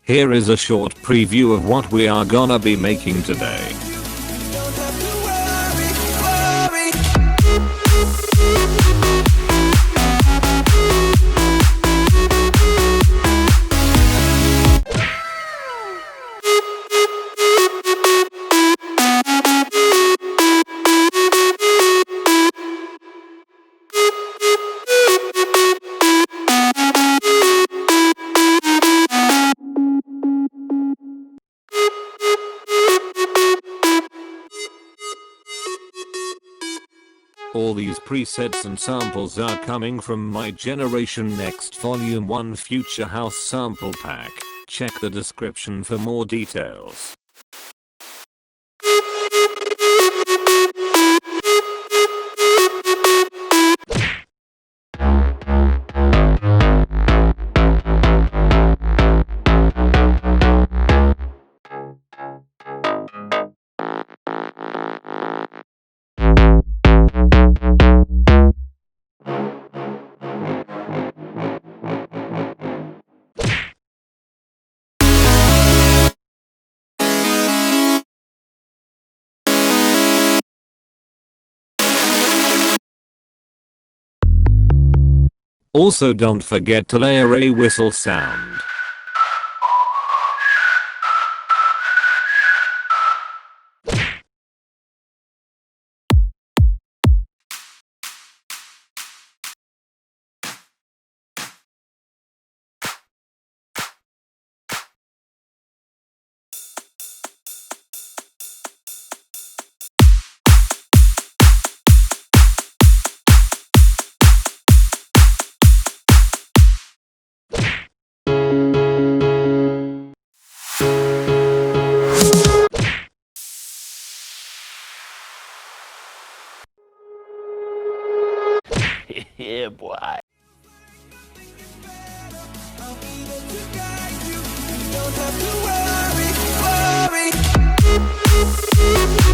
Here is a short preview of what we are gonna be making today. All these presets and samples are coming from my Generation Next Volume 1 Future House sample pack. Check the description for more details. Also, don't forget to layer a whistle sound. Yeah, boy. Don't have to worry.